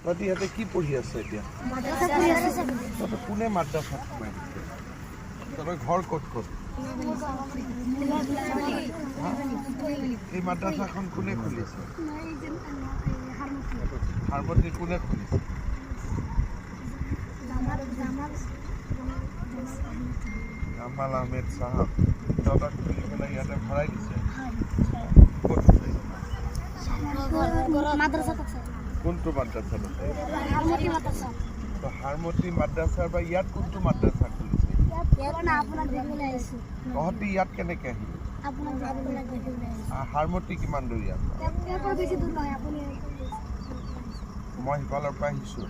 তহঁতি ইয়াতে কি পঢ়ি আছে এতিয়া তহঁতে কোনে মাদ্ৰাছাত সোমাই দিছে তহঁতৰ ঘৰ ক'ত ক'ত এই মাদ্ৰাছাখন কোনে খুলিছে হাৰমতি কোনে খুলিছে জামাল আহমেদ চাহাব তহঁতক খুলি পেলাই ইয়াতে ভৰাই দিছে ক'ত কোনটো মাদ্ৰাছাত আছে হাৰমতি মাদ্ৰাছাৰ বা ইয়াত কোনটো মাদ্ৰাছা খুলিছে তহঁতি ইয়াত কেনেকৈ আহিলি হাৰমতি কিমান দূৰ ইয়াত মই সিফালৰ পৰা আহিছোঁ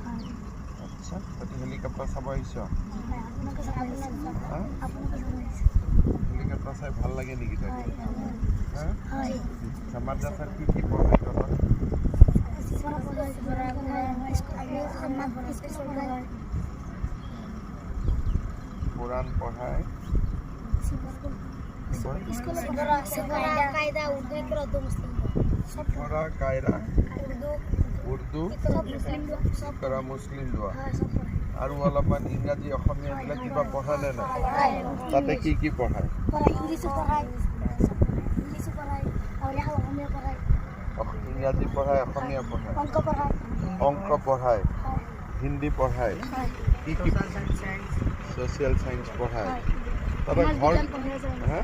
আচ্ছা তহঁতি হেলিকপ্টাৰ চাব আহিছ হেলিকপ্টাৰ চাই ভাল লাগে নেকি তহঁতি মাদ্ৰাছাত কি কি পঢ়াই তহঁতক কোৰাণ পঢ়ায় সিপৰা কায়দা উৰ্দু কৰা মুছলিম দোৱা আৰু অলপমান ইংৰাজী অসমীয়া এইবিলাক কিবা পঢ়ায় নে নাই তাতে কি কি পঢ়ায় ইংৰাজী পঢ়ায় অসমীয়া পঢ়ায় অংক পঢ়ায় হিন্দী পঢ়ায় কি কি ছ'চিয়েল চায়েন্স পঢ়ায় তহঁতৰ ঘৰ হা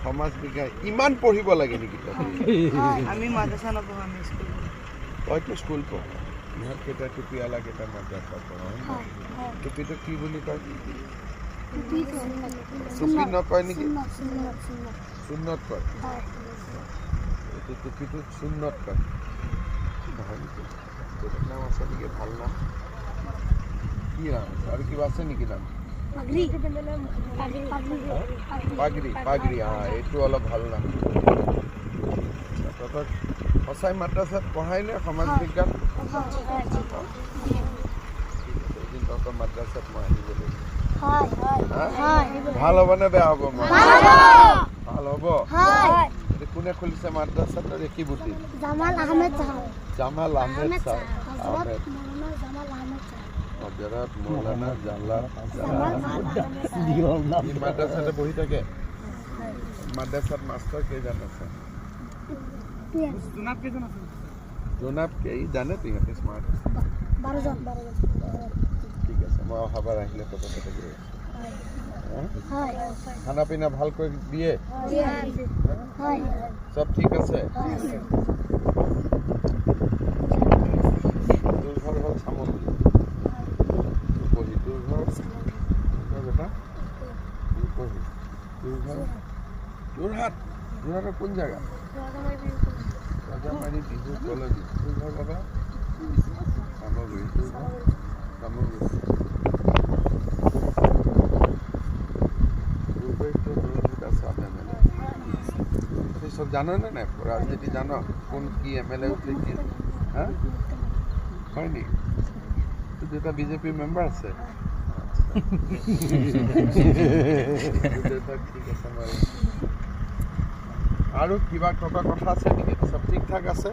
সমাজ বিজ্ঞান ইমান পঢ়িব লাগে নেকি আমি মাদ্ৰাছা নপঢ়ো তইতো স্কুল পঢ় ইহঁতকেইটা টুপিৱালা কেইটা মাদ্ৰাছা পঢ়া টুপিটো কি বুলি কয় টুপি নকয় নেকি সুন্নত কয় এইটো টুপিটো সুন্নত কয় নহয় নেকি নাম আছে নেকি ভাল নাম কি নাম আৰু কিবা আছে নেকি নাম পাগৰি পাগৰি এইটো অলপ ভাল নাম তহঁতক সঁচাই মাদ্ৰাছাত পঢ়াই নে সমাজ বিজ্ঞান এদিন তহঁতৰ মাদ্ৰাছাত মই আহিব লাগিব ভাল হ'ব নে বেয়া হ'ব মই ভাল হ'ব কোনে খুলিছে মাদ্ৰাছাত কি বুটি জামাল আহমেদ ছাৰ হজৰত মৌলানা মাদ্ৰাছাতে বহি থাকে মাদ্ৰাছাত মাষ্টৰ কেইজন আছে জোনাব কেই জানে তিহঁতে স্মাৰ্ট ঠিক আছে মই অহাবাৰ আহিলে কথা পাতি গৈ খানা পিনা ভালকৈ দিয়ে চব ঠিক আছে তোৰ ঘৰ হ'ল চামগুৰি তোৰ ঘৰ বেটা তোৰ ঘৰ যোৰহাটৰ কোন জেগা ৰাজামাৰী বিহু কলেজ তোৰ ঘৰ বাবা চামগুৰি তোৰ ঘৰ চামগুৰি সব জানো নে নাই ৰাজনীতি জানো কোন কি MLA উঠে কি হা হয় নি তোৰ দেউতা বিজেপি মেম্বাৰ আছে ঠিক আছে বাৰু আৰু কিবা কথা আছে নেকি চব ঠিক ঠাক আছে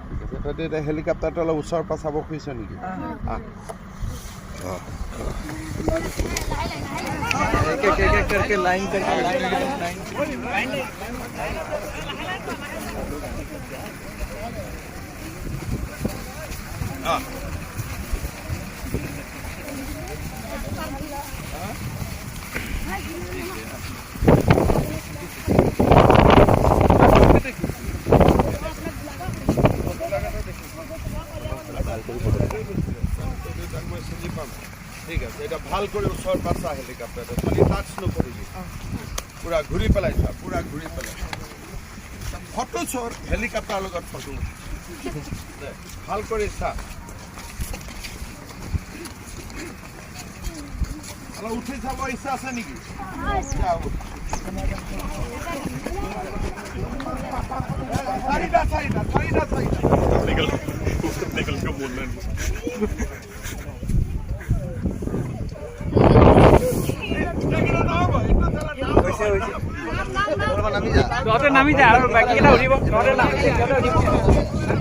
ঠিক আছে তহঁতে এতিয়া হেলিকপ্টাৰটো অলপ ওচৰৰ পৰা চাব খুজিছ নেকি करके लाइन ঠিক আছে এটা ভাল কৰে ওচৰ পাছা হেলিকপ্টাৰটো খালি টাচ নকৰিবি পুৰা ঘূৰি পেলাইছা পুৰা ঘূৰি পেলাই ফটো চৰ হেলিকপ্টাৰৰ লগত ফটো ভাল কৰি চা অলপ উঠি চাব ইচ্ছা আছে নেকি চাৰিটা निकल के बोल रहे नामी जा और बाकी केटा उठिब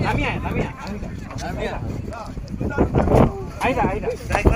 नामी आए আহিবা আহিবা